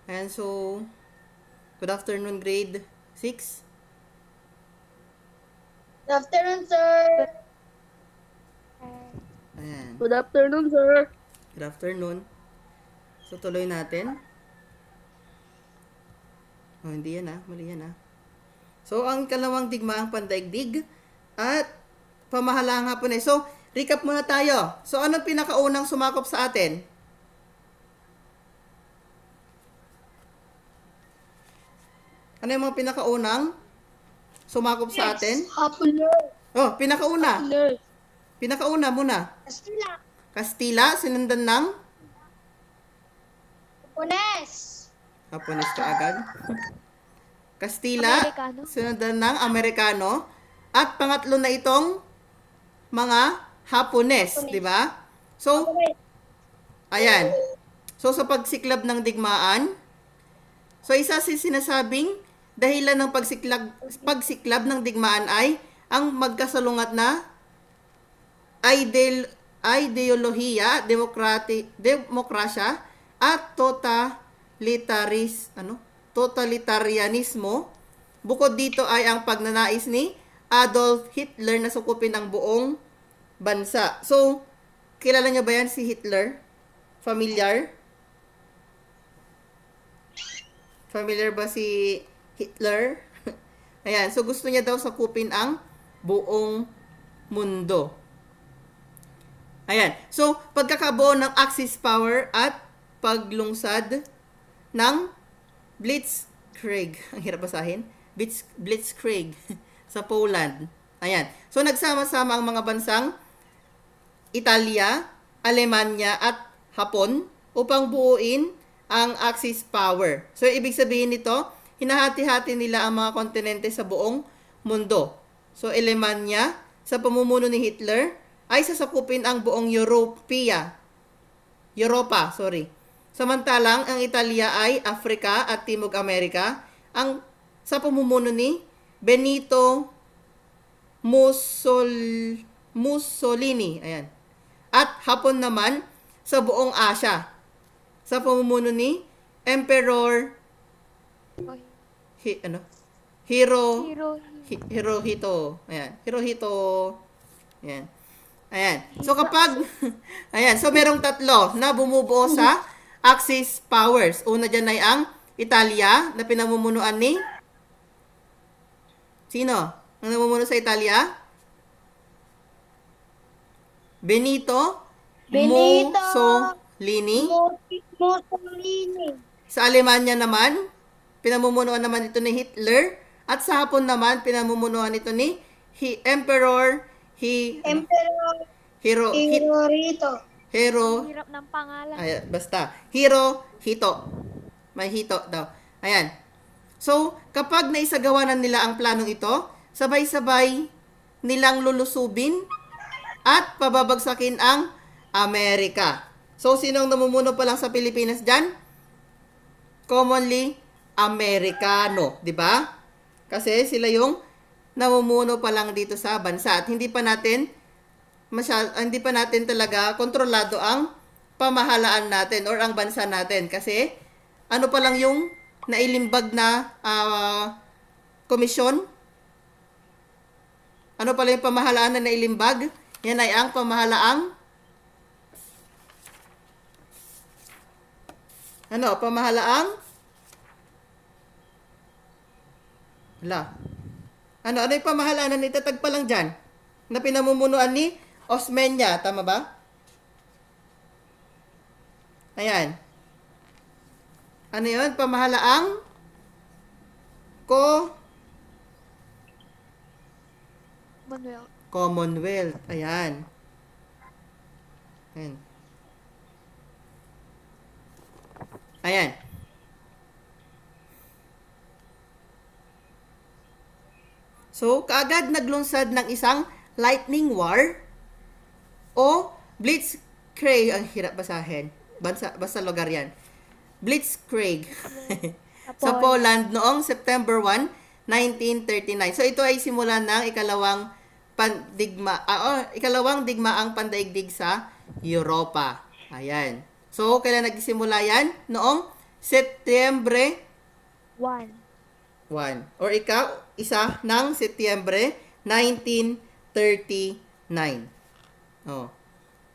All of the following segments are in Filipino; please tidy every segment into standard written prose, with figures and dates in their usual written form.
Ayan, so, good afternoon, grade 6. Good afternoon, sir. Ayan, Good afternoon, sir. good afternoon. So, tuloy natin. Oh, hindi yan mali yan So, ang kalawang digmaang pandaigdig at pamahalaan hapon eh. So, recap muna tayo. So, anong pinakaunang sumakop sa atin? Ano yung mga pinakaunang sumakop sa atin? Hapuler. Oh, pinakauna. Hapuler. Pinakauna muna. Kastila. Kastila, sinundan ng Hapones. Hapones ka agad. Kastila, Amerikano. sinundan ng Amerikano. At pangatlo na itong mga Hapones, di ba? So, ayan. So, sa pagsiklab ng digmaan, so isa si sinasabing dahilan ng pagsiklab ng digmaan ay ang magkasalungat na ideolohiya, demokrasya at totalitarianismo. Bukod dito ay ang pagnanais ni Adolf Hitler na sukupin ang buong bansa. So, kilala niyo ba yan si Hitler? Familiar? Familiar ba si Hitler? Ayan, so gusto niya daw sakupin ang buong mundo. Ayan, so pagkakabuo ng Axis power at paglungsad ng Blitzkrieg. Ang hirap basahin. Blitzkrieg sa Poland. Ayan, so nagsama-sama ang mga bansang Italia, Alemanya at Hapon upang buuin ang Axis power. So, ibig sabihin nito, hinahati-hati nila ang mga kontinente sa buong mundo. So, Alemanya, sa pamumuno ni Hitler, ay sasakupin ang buong Europa. Samantalang, ang Italia ay Africa at Timog Amerika, sa pamumuno ni Benito Mussolini. Ayan. At Hapon naman, sa buong Asia, sa pamumuno ni Emperor Hirohito. Ayan. Hirohito. Ayan. Ayan. So kapag ayan, so merong tatlo na bumubuo sa Axis powers. Una diyan ay ang Italia na pinamumunuan ni sino? Ang namumuno sa Italia? Benito Mussolini. Sa Alemanya naman, pinamumunuan naman ito ni Hitler. At sa Hapon naman, pinamumunuan ito ni Emperor Hirap ng pangalan. basta. Hirohito. May hito daw. Ayan. So, kapag naisagawa na nila ang planong ito, sabay-sabay nilang lulusubin at pababagsakin ang Amerika. So, sinong namumuno pa lang sa Pilipinas dyan? Commonly, Amerikano. Di ba? Kasi sila yung namumuno pa lang dito sa bansa. At hindi pa natin talaga kontrolado ang pamahalaan natin or ang bansa natin. Kasi, ano pa lang yung nailimbag na komisyon? Ano pala yung pamahalaan na nailimbag? Yan ay ang pamahalaang pamahalaang ano yung pamahalaan na itatag pa lang dyan? Na pinamumunuan ni Osmeña, tama ba? Ayan. Ano yun? Pamahalaang Commonwealth. Ayan. Ayan. So, kaagad naglunsad ng isang lightning war o Blitzkrieg. Ang hirap basahin. Basta lugar yan. Blitzkrieg. Sa Poland noong September 1, 1939. So, ito ay simula ng ikalawang digmaang pandaigdig sa Europa. Ayan. So, kailan nagsimula yan? Noong Setyembre 1. 1. Or ikaw, isa ng Setyembre 1939. Oh.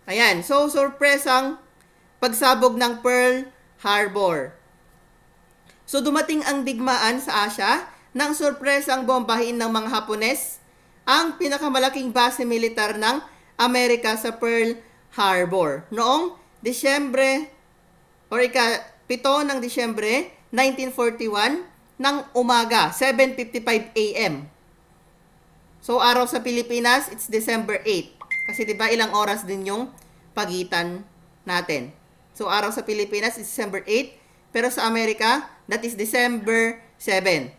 Ayan. So, sorpresang pagsabog ng Pearl Harbor. So, dumating ang digmaan sa Asya nang sorpresang bombahin ng mga Hapones ang pinakamalaking base militar ng Amerika sa Pearl Harbor noong Disyembre or ika-7 ng Disyembre 1941 ng umaga, 7:55 a.m. So, araw sa Pilipinas, it's December 8. Kasi 'di ba ilang oras din yung pagitan natin. So, araw sa Pilipinas is December 8, pero sa Amerika, that is December 7.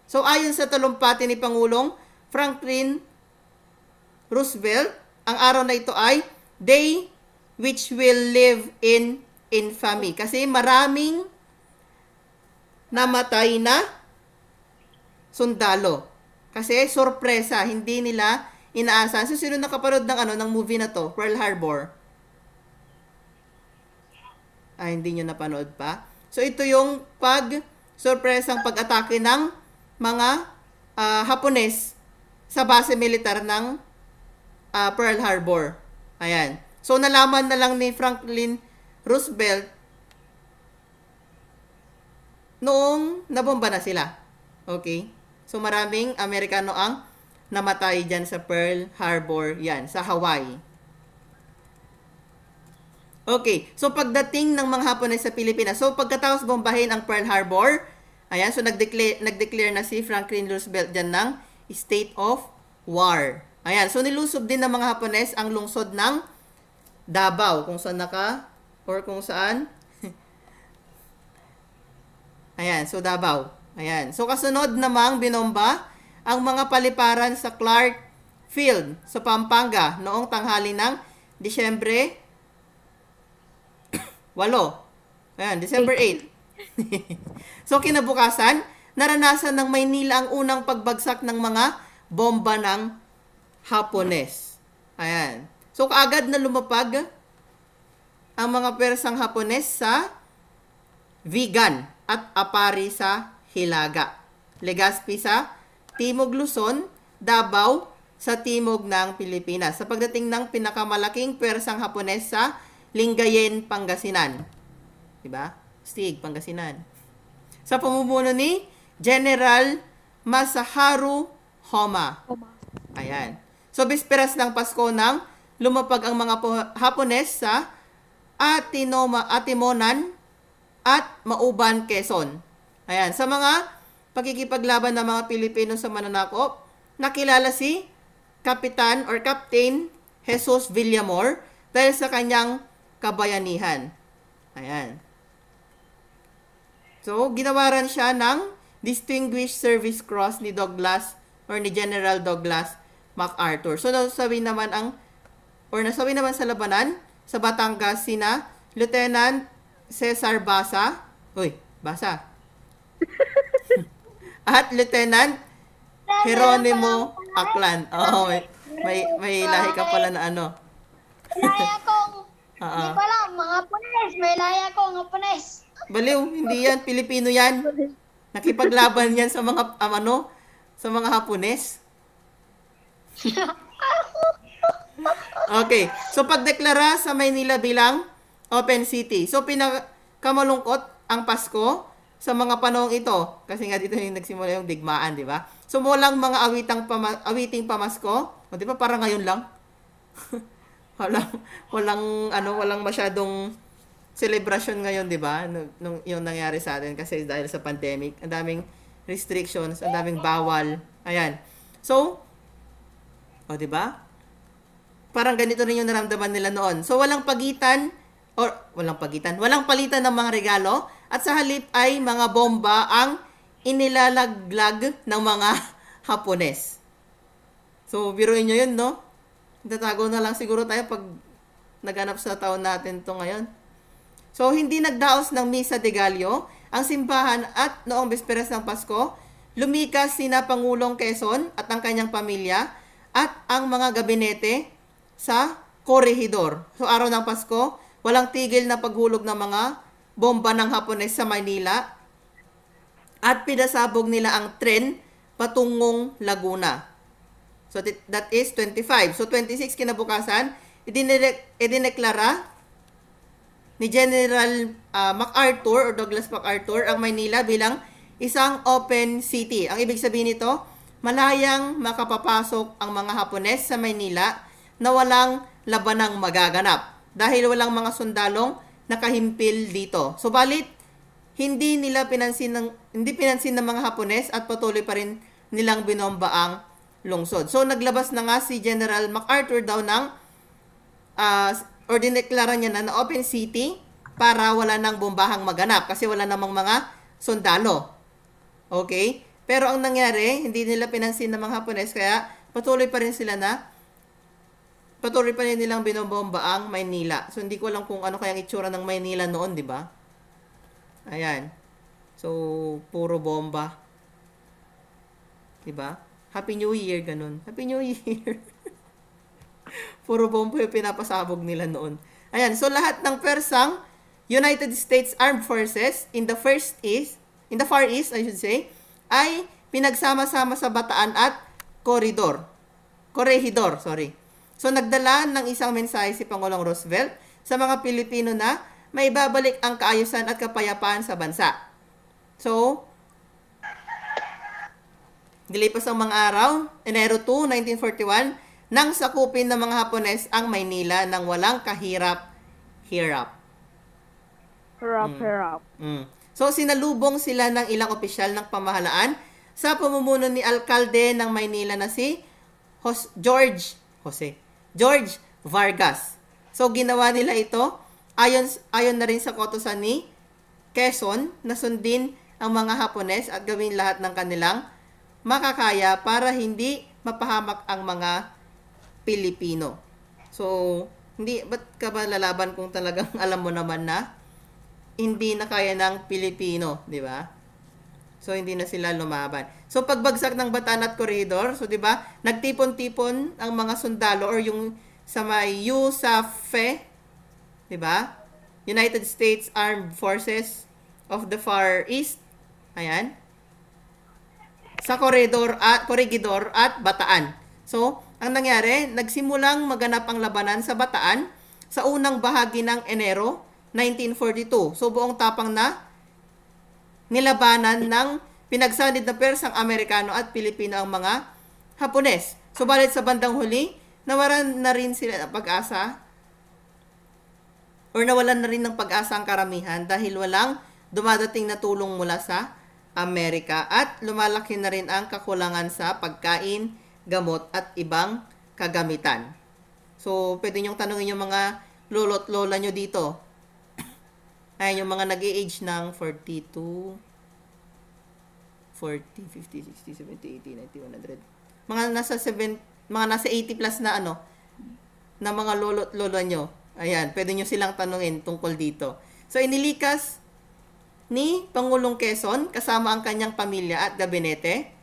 So, ayon sa talumpati ni Pangulong Franklin Roosevelt, ang araw na ito ay Day which will live in infamy. Kasi maraming namatay na sundalo. Kasi sorpresa, hindi nila inaasahan. So, sino nakapanood ng movie na to, Pearl Harbor? Hindi nyo napanood pa. So, ito yung sorpresang pag-atake ng mga Hapones sa base militar ng Pearl Harbor. Ayan. So, nalaman na lang ni Franklin Roosevelt noong nabomba na sila. Okay? So, maraming Amerikano ang namatay dyan sa Pearl Harbor. Yan, sa Hawaii. Okay. So, pagdating ng mga Hapones sa Pilipinas. So, pagkatapos bombahin ang Pearl Harbor, ayan, so nag-declare na si Franklin Roosevelt dyan ng state of war. Ayan, so nilusob din ng mga Hapones ang lungsod ng Davao, kung saan kung saan. Ayan, so Davao. Ayan, so kasunod namang binomba ang mga paliparan sa Clark Field sa Pampanga noong tanghali ng Disyembre 8. Ayan, December 8. So, kinabukasan, naranasan ng Maynila ang unang pagbagsak ng mga bomba ng Hapones. Ayan. So, kaagad na lumapag ang mga persang Hapones sa Vigan at Apari sa Hilaga. Legazpi sa Timog Luzon, Davao sa timog ng Pilipinas. Sa pagdating ng pinakamalaking persang Hapones sa Lingayen, Pangasinan. Diba? Stig, Pangasinan. Sa pamumuno ni General Masaharu Homa. Ayan. So, bisperas ng Pasko nang lumapag ang mga Hapones sa Atimonan at Mauban, Quezon. Ayan. Sa mga pagkikipaglaban ng mga Pilipino sa mananakop, nakilala si Captain Jesus Villamor dahil sa kanyang kabayanihan. Ayan. So, ginawaran siya ng Distinguished Service Cross ni General Douglas MacArthur. So, nasawi naman sa labanan sa Batangas sina Lieutenant Cesar Basa. Basa. At Lieutenant Jeronimo Aklan. Oh, may lahi ka pala na ano. Laya kong, hindi ko alam, mga Hapones. May laya kong Hapones. Baliw, hindi yan. Pilipino yan. Nakipaglaban yan sa mga, sa mga Hapones. Okay. So, pagdeklara sa Maynila bilang open city. So, pinakamalungkot ang Pasko sa mga panahong ito. Kasi nga dito yung nagsimula yung digmaan, di ba? So, walang mga awiting pamasko. O, di ba? Parang ngayon lang. walang masyadong celebration ngayon, di ba? Nung yung nangyari sa atin kasi dahil sa pandemic, ang daming restrictions, ang daming bawal. Ayan. So, di ba? Parang ganito rin yung naramdaman nila noon. So, walang palitan ng mga regalo at sa halip ay mga bomba ang inilalaglag ng mga Hapones. So, biruin nyo yun, no? Tatago na lang siguro tayo pag naganap sa taon natin to ngayon. So, hindi nagdaos ng Misa de Gallo ang simbahan at noong bisperas ng Pasko, lumikas sina Pangulong Quezon at ang kanyang pamilya at ang mga gabinete sa Corregidor. So, araw ng Pasko, walang tigil na paghulog ng mga bomba ng Hapones sa Maynila at pinasabog nila ang tren patungong Laguna. So that is 25. So 26 kinabukasan, idineklara ni General MacArthur o Douglas MacArthur ang Maynila bilang isang open city. Ang ibig sabihin nito, malayang makapapasok ang mga Hapones sa Maynila na walang labanang magaganap dahil walang mga sundalong nakahimpil dito. Subalit, hindi pinansin ng mga Hapones at patuloy pa rin nilang binomba ang lungsod. So, naglabas na nga si General MacArthur daw ng or dineklara niya na open city para wala nang bombahang maganap kasi wala namang mga sundalo. Okay? Pero ang nangyari, hindi nila pinansin ng mga Hapones kaya patuloy pa rin nilang binomba ang Maynila. So, hindi ko alam kung ano kayang itsura ng Maynila noon, di ba? Ayan. So, puro bomba. Di ba? Happy New Year, ganun. Happy New Year. Puro bomba yung pinapasabog nila noon. Ayan. So, lahat ng persang United States Armed Forces in the Far East, I should say, ay pinagsama-sama sa Bataan at Corregidor. So, nagdala ng isang mensahe si Pangulong Roosevelt sa mga Pilipino na may babalik ang kaayusan at kapayapaan sa bansa. So, dilipas ang mga araw, Enero 2, 1941, nang sakupin ng mga Hapones ang Maynila nang walang kahirap-hirap. Hirap. So, sinalubong sila ng ilang opisyal ng pamahalaan sa pamumuno ni Alkalde ng Maynila na si George Vargas. So, ginawa nila ito ayon na rin sa kautusan ni Quezon na sundin ang mga Hapones at gawin lahat ng kanilang makakaya para hindi mapahamak ang mga Pilipino. So, ba't ka ba lalaban kung talagang alam mo naman na hindi na kaya ng Pilipino, di ba? So, hindi na sila lumaban. So, pagbagsak ng Bataan at Corregidor, so, di ba, nagtipon-tipon ang mga sundalo or yung sa may USAFE, di ba? United States Armed Forces of the Far East. Ayan. Sa Corregidor at Bataan. So, ang nangyari, nagsimulang maganap ang labanan sa Bataan sa unang bahagi ng Enero 1942. So, buong tapang na nilabanan ng pinagsanid na persang Amerikano at Pilipino ang mga Hapones. Subalit sa bandang huli, nawalan na rin sila ng pag-asa or nawalan na rin ng pag-asa ang karamihan dahil walang dumadating na tulong mula sa Amerika at lumalaki na rin ang kakulangan sa pagkain, gamot at ibang kagamitan. So, pwede niyong tanongin yung mga lolo't lola nyo dito. Ayan, yung mga nag-age ng 42, 40, 50, 60, 70, 80, 90, 100. Mga nasa 80 plus na na mga lolo't lola nyo. Ayan, pwede nyo silang tanungin tungkol dito. So, inilikas ni Pangulong Quezon kasama ang kanyang pamilya at gabinete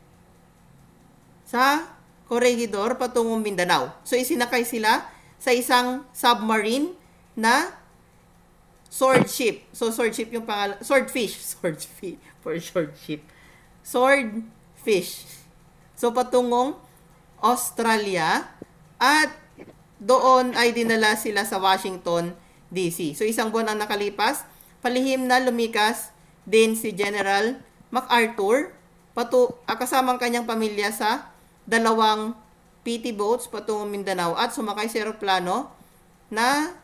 sa Corregidor patungong Mindanao. So, isinakay sila sa isang submarine na sword ship. So, sword ship yung pangalan. Swordfish for short ship. Swordfish. So, patungong Australia at doon ay dinala sila sa Washington, D.C. So, isang buwan ang nakalipas. Palihim na lumikas din si General MacArthur kasamang kanyang pamilya sa dalawang PT boats patungong Mindanao at sumakay sa eroplano na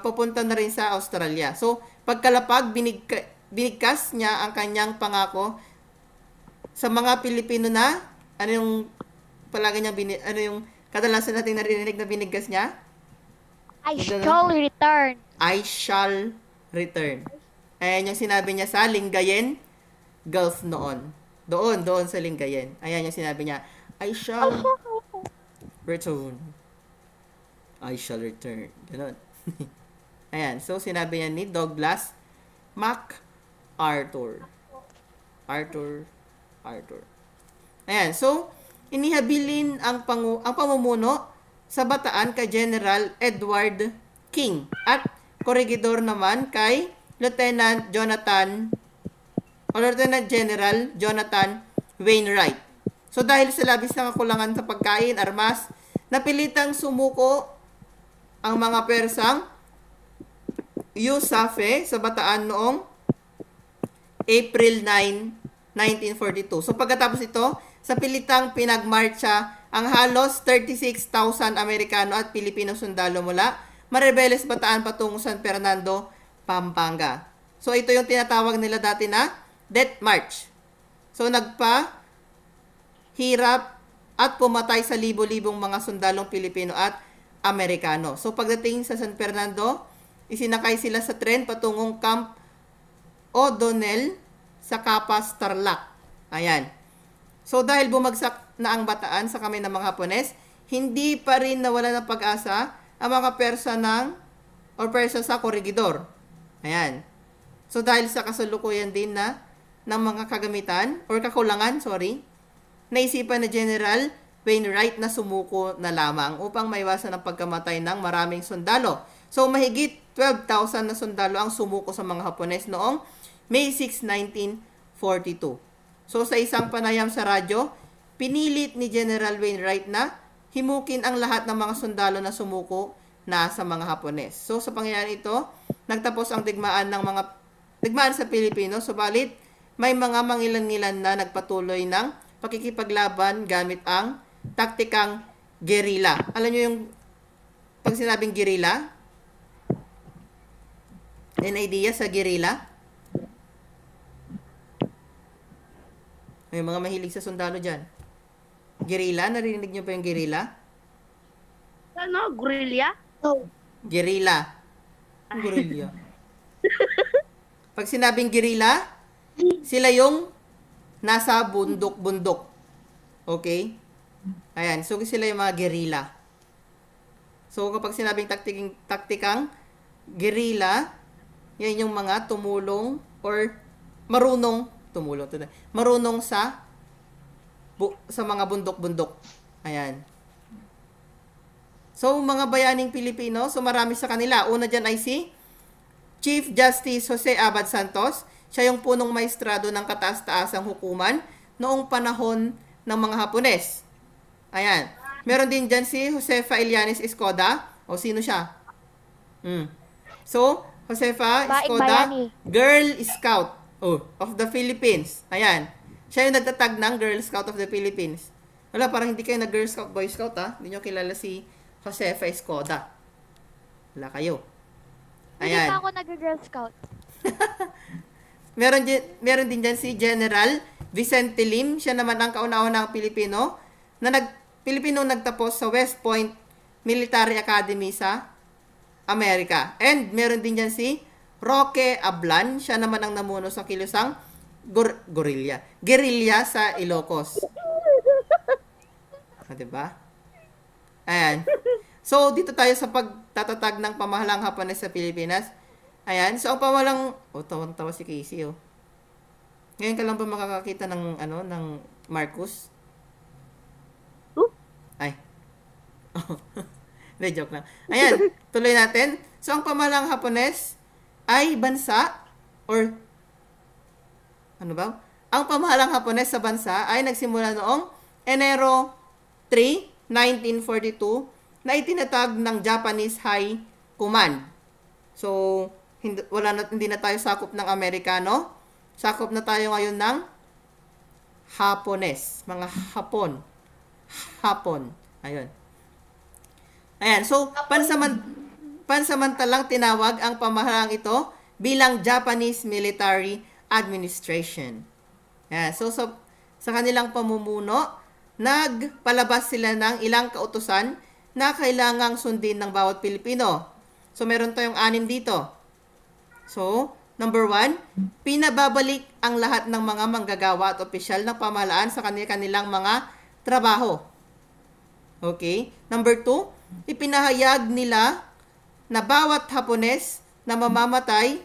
papunta na rin sa Australia. So, pagkalapag, binigkas niya ang kanyang pangako sa mga Pilipino na, yung kadalasan nating narinig na binigkas niya? I shall return. I shall return. Ayan yung sinabi niya sa Lingayen Gulf noon. Doon sa Lingayen. Ayan yung sinabi niya, I shall return. I shall return. Ganun. Ayan. So, sinabi niya ni Douglas MacArthur. Arthur. Ayan. So, inihabilin ang pamumuno sa Bataan kay General Edward King at Corregidor naman kay Lieutenant General Jonathan Wainwright. So dahil sa labis na kakulangan sa pagkain, armas, napilitang sumuko ang mga Persang Yusafe sa Bataan noong April 9, 1942. So pagkatapos ito, sa pilitang pinagmarcha ang halos 36,000 Amerikano at Pilipino sundalo mula Maribeles, Bataan patungo San Fernando, Pampanga. So ito yung tinatawag nila dati na Death March. So hirap at pumatay sa libo-libong mga sundalong Pilipino at Amerikano. So pagdating sa San Fernando, isinakay sila sa tren patungong Camp O'Donnell sa Capas, Tarlac. Ayan. So dahil bumagsak na ang Bataan sa kamay ng mga Hapones, hindi pa rin nawala ng pag-asa ang mga Persa sa Corregidor. Ayan. So dahil sa kasalukuyan din ng mga kagamitan or kakulangan, naisipan na General Wainwright na sumuko na lamang upang maiwasan ang pagkamatay ng maraming sundalo. So mahigit 12,000 na sundalo ang sumuko sa mga Hapones noong May 6, 1942. So sa isang panayam sa radyo, pinilit ni General Wainwright na himukin ang lahat ng mga sundalo na sumuko na sa mga Hapones. So sa pangyayari ito, nagtapos ang digmaan sa Pilipino, subalit may mga mangilan-ngilan na nagpatuloy ng pakikipaglaban gamit ang taktikang guerrilla. Alam niyo yung pag sinabing guerrilla? An idea sa guerrilla? May mga mahilig sa sundalo dyan. Guerrilla? Narinig niyo pa yung guerrilla? Ano? Guerrilla? No. Guerrilla. Guerrilla. Pag sinabing guerrilla, sila yung nasa bundok-bundok. Okay? Ayan. So, sila yung mga guerrilla. So, kapag sinabing taktikang guerrilla, yan yung mga tumulong or marunong sa mga bundok-bundok. Ayan. So, mga bayaning Pilipino, so marami sa kanila. Una dyan ay si Chief Justice Jose Abad Santos. Siya yung punong maestrado ng kataas-taasang hukuman noong panahon ng mga Hapones. Ayan. Meron din dyan si Josefa Elianes Escoda. O, sino siya? So, Josefa Escoda, Girl Scout of the Philippines. Ayan. Siya yung nagtatag ng Girl Scout of the Philippines. Wala, parang hindi kayo na-Girl Scout, Boy Scout, ha? Hindi nyo kilala si Josefa Escoda. Wala kayo. Ayan. Hindi pa ako nag-Girl Scout. Meron din dyan si General Vicente Lim. Siya naman ang kauna-unang Pilipino na nagtapos sa West Point Military Academy sa Amerika. And meron din dyan si Roque Ablan. Siya naman ang namuno sa kilusang guerrilla sa Ilocos. Diba? Ayan. So, dito tayo sa pagtatatag ng pamahalang Hapones sa Pilipinas. Ayan. So, ang pamahalang... tawang-tawa si Casey, Ngayon ka lang ba makakakita ng Marcos? Ay. Hindi, joke lang. Ayan. Tuloy natin. So, ang pamahalang Hapones ay bansa or ano ba? Ang pamahalang Hapones sa bansa ay nagsimula noong Enero 3, 1942 na itinatag ng Japanese High Command. So, hindi na tayo sakop ng Amerikano. Sakop na tayo ngayon ng Hapones. Mga Hapon. Ayun. Ayan. So, pansamantalang tinawag ang pamahalang ito bilang Japanese Military Administration. Ayan. So, sa kanilang pamumuno, nagpalabas sila ng ilang kautusan na kailangang sundin ng bawat Pilipino. So, meron tayong 6 dito. So, number 1, pinababalik ang lahat ng mga manggagawa at opisyal ng pamahalaan sa kanilang mga trabaho. Okay? Number 2, ipinahayag nila na bawat Hapones na mapapatay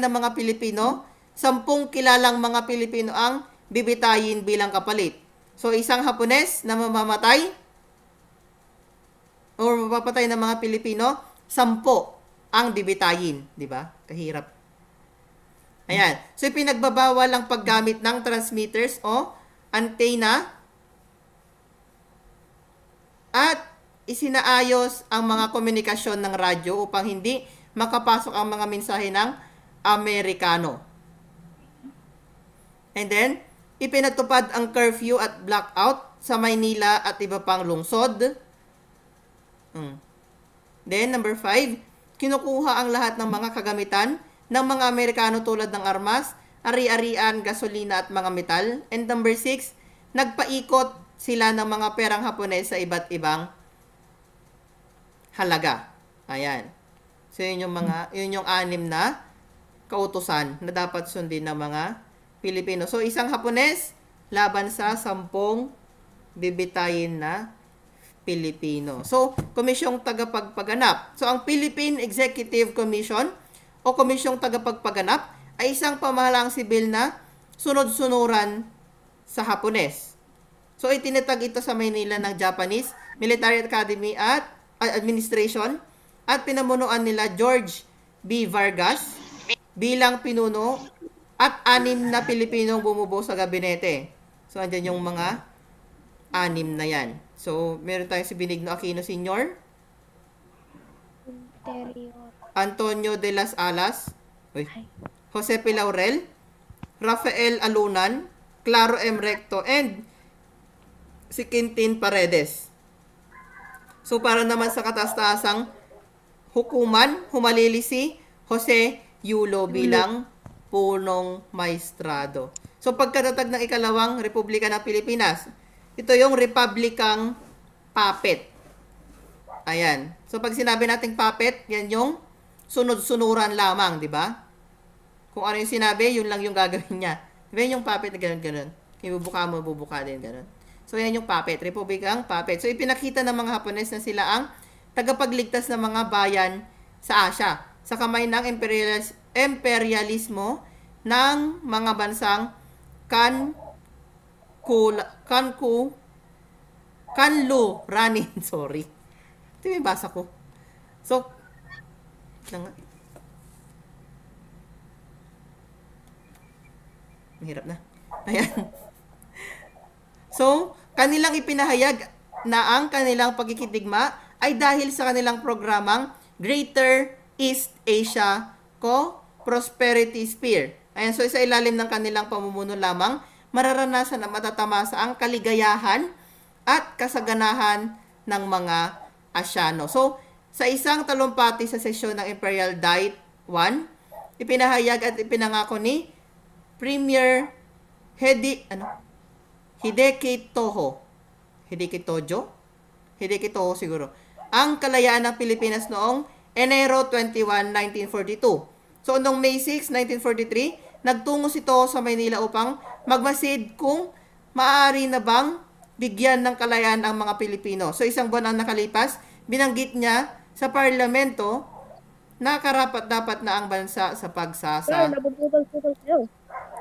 ng mga Pilipino, 10 kilalang mga Pilipino ang bibitayin bilang kapalit. So, isang Hapones na mapapatay ng mga Pilipino, 10 ang bibitayin, di ba? Kahirap. Ayan. So, pinagbabawal ang paggamit ng transmitters o antenna at isinaayos ang mga komunikasyon ng radyo upang hindi makapasok ang mga mensahe ng Amerikano. And then, ipinatupad ang curfew at blackout sa Maynila at iba pang lungsod. Then, number 5, kinukuha ang lahat ng mga kagamitan ng mga Amerikano tulad ng armas, ari-arian, gasolina at mga metal. And number 6, nagpaikot sila ng mga perang Hapones sa iba't ibang halaga. Ayan. So, yun yung 6 na kautusan na dapat sundin ng mga Pilipino. So, isang Hapones laban sa 10 bibitayin na Pilipino. So, komisyong tagapagpaganap. So, ang Philippine Executive Commission o komisyong tagapagpaganap ay isang pamahalaang sibil na sunod-sunuran sa Hapones. So, itinatag ito sa Maynila ng Japanese Military Academy at Administration at pinamunuan nila George B. Vargas bilang pinuno at 6 na Pilipinong bumubuo sa gabinete. So, andyan yung mga 6 na yan. So, meron tayong si Benigno Aquino Sr., Antonio de las Alas, Jose P. Laurel, Rafael Alunan, Claro M. Recto, and si Quintin Paredes. So, para naman sa kataas-taasang hukuman, humalili si Jose Yulo bilang punong maestrado. So, pagkatatag ng ikalawang Republika ng Pilipinas, ito yung Republikang Puppet. Ayan. So, pag sinabi nating puppet, yan yung sunod-sunuran lamang, di ba? Kung ano yung sinabi, yun lang yung gagawin niya. Di ba yung puppet na gano'n-gano'n? Ibubuka mo, bubuka din, gano'n. So, yan yung puppet. Republikang Puppet. So, ipinakita ng mga Hapones na sila ang tagapagligtas ng mga bayan sa Asia sa kamay ng imperialismo ng mga bansang Kanluranin. Sorry. Ito yung basa ko. So, mahirap na. Ayan. So, kanilang ipinahayag na ang kanilang pagkikidigma ay dahil sa kanilang programang Greater East Asia Co-Prosperity Sphere. Ayan, so sa ilalim ng kanilang pamumuno lamang, mararanasan na matatamasa ang kaligayahan at kasaganahan ng mga Asyano. So, sa isang talumpati sa sesyon ng Imperial Diet 1, ipinahayag at ipinangako ni Premier Hideki Toho siguro, ang kalayaan ng Pilipinas noong Enero 21, 1942. So, noong May 6, 1943, nagtungo si Toho sa Maynila upang magmasid kung maaari na bang bigyan ng kalayaan ang mga Pilipino. So, isang buwan ang nakalipas, binanggit niya sa parlamento na karapat-dapat na ang bansa sa pagsasa. Napuputol-putol kayo.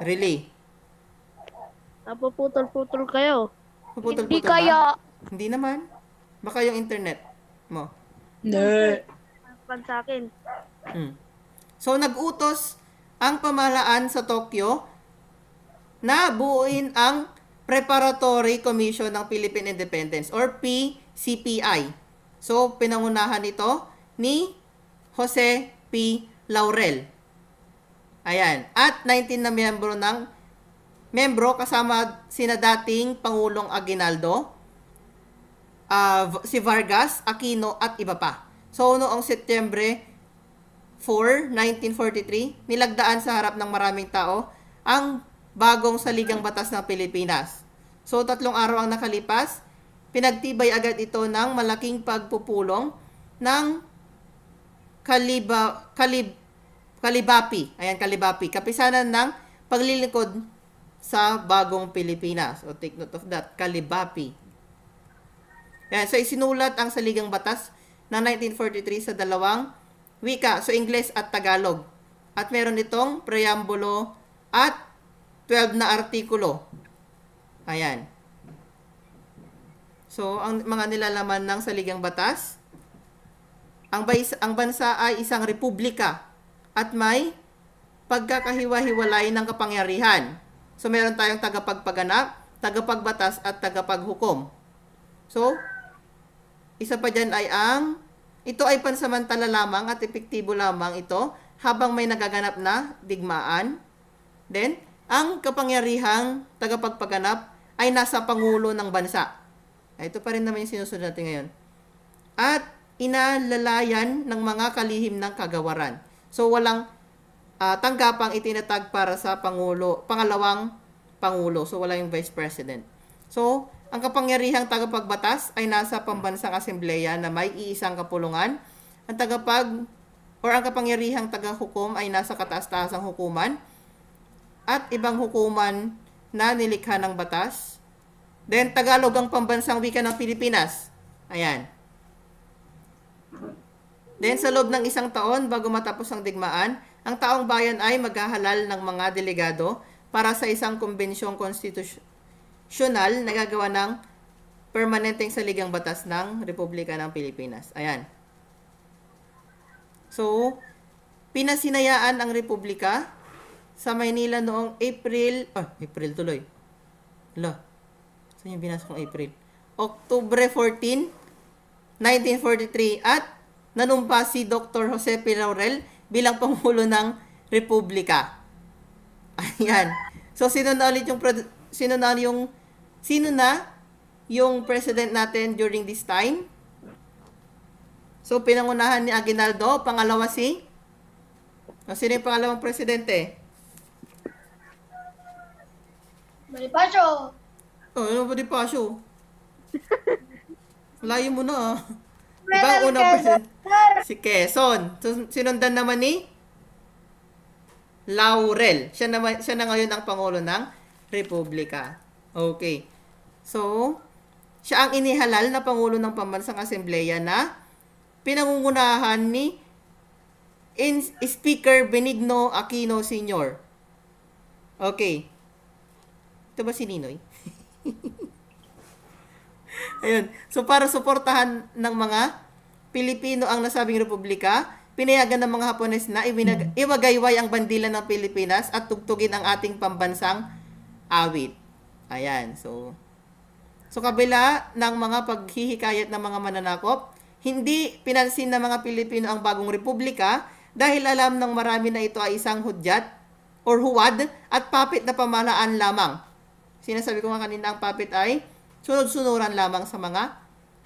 Really? Napuputol-putol kayo. Hindi kaya. Hindi naman. Baka yung internet mo. Pan sa akin. So, nag-utos ang pamahalaan sa Tokyo na buuin ang Preparatory Commission ng Philippine Independence or PCPI. So, pinangunahan ito ni Jose P. Laurel. Ayan. At 19 na membro kasama sina dating Pangulong Aguinaldo, si Vargas, Aquino at iba pa. So, noong Setyembre 4, 1943, nilagdaan sa harap ng maraming tao ang bagong saligang batas ng Pilipinas. So, 3 araw ang nakalipas, pinagtibay agad ito ng malaking pagpupulong ng Kalibapi. Ayan, Kalibapi. Kapisanan ng paglilingkod sa bagong Pilipinas. O take note of that, Kalibapi. Ayan, so isinulat ang saligang batas ng 1943 sa 2 wika, so Ingles at Tagalog. At meron itong preambulo at 12 na artikulo. Ayan. So, ang mga nilalaman ng saligang batas ang bansa ay isang republika at may pagkakahiwa-hiwalay ng kapangyarihan. So, meron tayong tagapagpaganap, tagapagbatas, at tagapaghukom. So, isa pa dyan ay ito ay pansamantala lamang at epektibo lamang ito habang may nagaganap na digmaan. Then, ang kapangyarihang tagapagpaganap ay nasa Pangulo ng bansa. Ito pa rin naman yung sinusunod natin ngayon. At inalalayan ng mga kalihim ng kagawaran. So, walang tanggapang itinatag para sa pangalawang Pangulo. So, wala yung Vice President. So, ang kapangyarihang tagapagbatas ay nasa pambansang asembleya na may iisang kapulungan. Ang ang kapangyarihang tagahukom ay nasa kataas-taasang hukuman at ibang hukuman na nilikha ng batas. Then, Tagalog ang pambansang wika ng Pilipinas. Ayan. Then, sa loob ng 1 taon bago matapos ang digmaan, ang taong bayan ay maghahalal ng mga delegado para sa isang kumbensyong konstitusyonal na gagawa ng permanenteng saligang batas ng Republika ng Pilipinas. Ayan. So, pinasinayaan ang Republika sa Maynila noong April tuloy. Saan yung binasa kong April? October 14, 1943 at nanumpa si Dr. Jose P. Laurel bilang Pangulo ng Republika. Ayan. So, sino na yung president natin during this time? So, pinangunahan ni Aguinaldo. Pangalawa sino yung pangalawang presidente? Bonifacio. Ano Bonifacio? Layo mo na Diba unang president? Si Quezon. So, sinundan naman ni Laurel. Siya na ngayon ang Pangulo ng Republika. Okay. So, siya ang inihalal na Pangulo ng Pambansang Asembleya na pinangungunahan ni Speaker Benigno Aquino Sr. Okay. Ito ba si Ninoy? Ayun. So, para suportahan ng mga Pilipino ang nasabing republika, pinayagan ng mga Hapones na iwagayway ang bandila ng Pilipinas at tugtugin ang ating pambansang awit. Ayan. So kabila ng mga paghihikayat ng mga mananakop, hindi pinansin ng mga Pilipino ang bagong republika dahil alam ng marami na ito ay isang hudyat or huwad at papit na pamahalaan lamang. Sinasabi ko nga kanina, ang papit ay sunod-sunuran lamang sa mga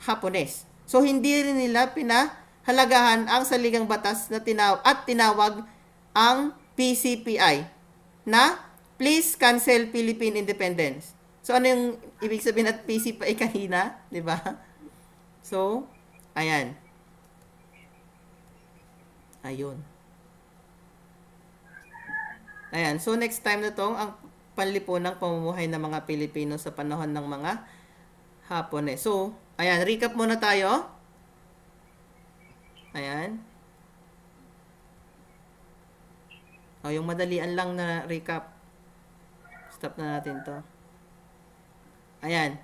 Hapones. So, hindi rin nila pinahalagahan ang saligang batas na tinawag ang PCPI na Please Cancel Philippine Independence. So, ano yung ibig sabihin at PCPI kanina? Diba? So, ayan. Ayun. Ayan. So, next time na to, ang panlipunang pamumuhay ng mga Pilipino sa panahon ng mga Hapones. So, ayan, recap muna tayo. Ayan. Yung madalian lang na recap. Stop na natin to. Ayan.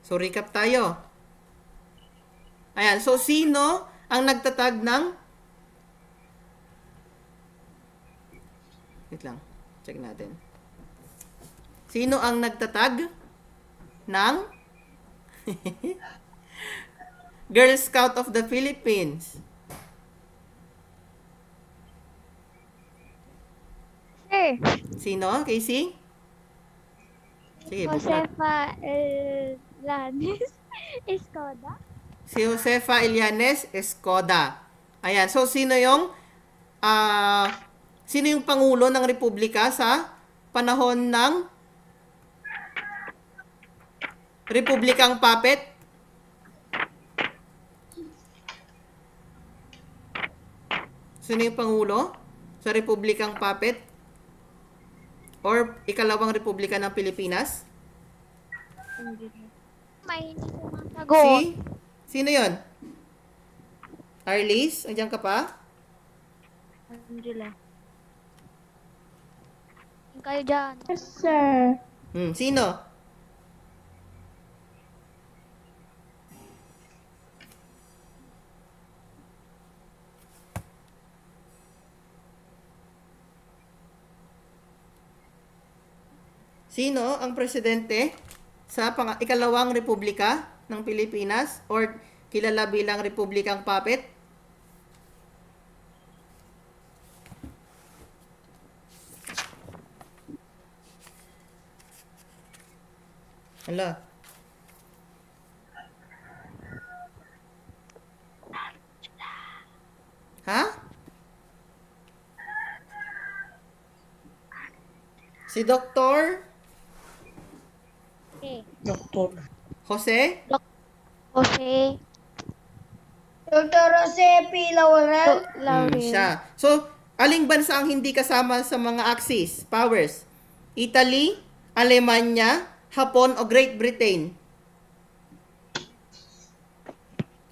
So, recap tayo. Ayan. So, sino ang nagtatag ng... Wait lang. Check natin. Sino ang nagtatag ng Girl Scout of the Philippines? Sino? Casey? Sige, Josefa Elanes Escoda. Si Josefa Ilianes Escoda. Ayan. So, sino yung Pangulo ng Republika sa panahon ng Republikang Puppet? Sino yung Pangulo sa Republikang Puppet? Or ikalawang Republika ng Pilipinas? May hindi ko masagot. Sino yon? Arlis? Andiyan ka pa? Angela. Kayo dyan. Yes, sir. Sino? Sino ang presidente sa ikalawang republika ng Pilipinas or kilala bilang Republikang Puppet? Hala. Ha? Si Dr. Okay. Doktor. Jose? Jose Dr. Jose P. Laurel. Laurel. Siya. So, aling bansa ang hindi kasama sa mga Axis powers? Italy, Alemanya, Hapon, o Great Britain?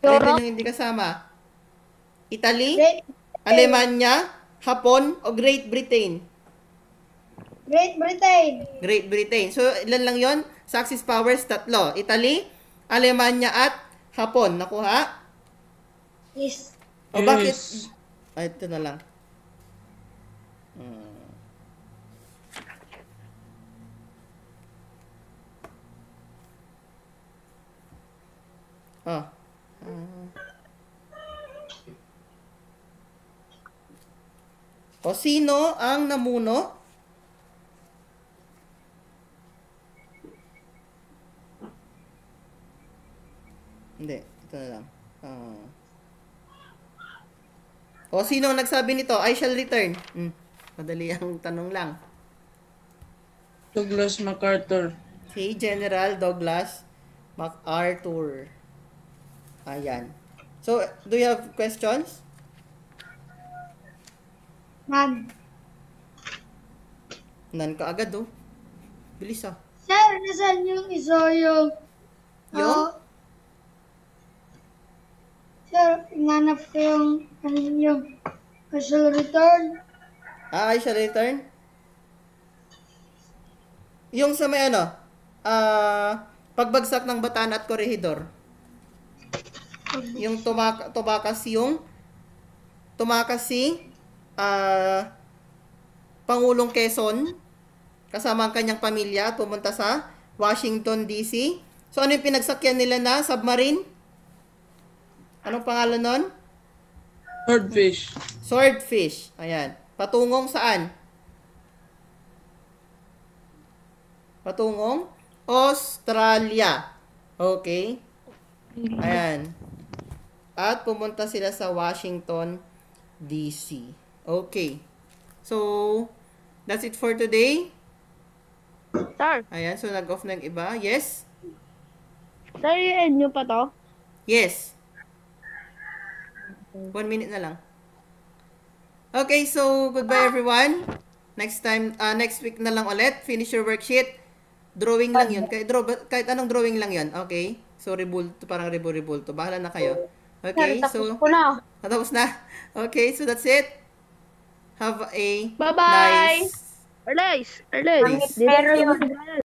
Alin Europe. yung hindi kasama? Italy, Great, Alemanya, Hapon, o Great Britain? Great Britain. Great Britain. So, ilan lang yon? Sa Axis powers, 3. Italy, Alemanya, at Hapon. Nakuha? Yes. O bakit? Ay, ito na lang. Oh. O sino ang namuno? Hindi, ito na lang. O sino ang nagsabi nito? I shall return. Madali ang tanong lang. Douglas MacArthur. Si General Douglas MacArthur. Ayan. So, do you have questions? None. Nan ka agad, oh. Bilis, ah. Sir, nasan yung isa yung... Yung? Sir, inanap ko yung I shall return. I shall return? Yung sa may ano? Pagbagsak ng Bataan at Corregidor. Yung tumakas si Pangulong Quezon kasama ang kanyang pamilya at pumunta sa Washington, D.C. So, ano yung pinagsakyan nila na submarine? Anong pangalan nun? Swordfish. Swordfish. Ayan. Patungong saan? Patungong Australia. Okay. Ayan. At pumunta sila sa Washington, D.C. Okay. So, that's it for today. Sir, Ayan. So, nag-off na yung iba. Yes? sir, i-end nyo pa to? Yes. 1 minute na lang. Okay, so goodbye everyone. Next week na lang ulit. Finish your worksheet. Drawing lang yun. Kahit anong drawing lang yun. Okay? So, rebulto, parang rebulto. Bahala na kayo. Okay, so... Tapos na. Okay, so that's it. Have a Bye-bye! nice... Arlays! Arlays! Nice. Pero yung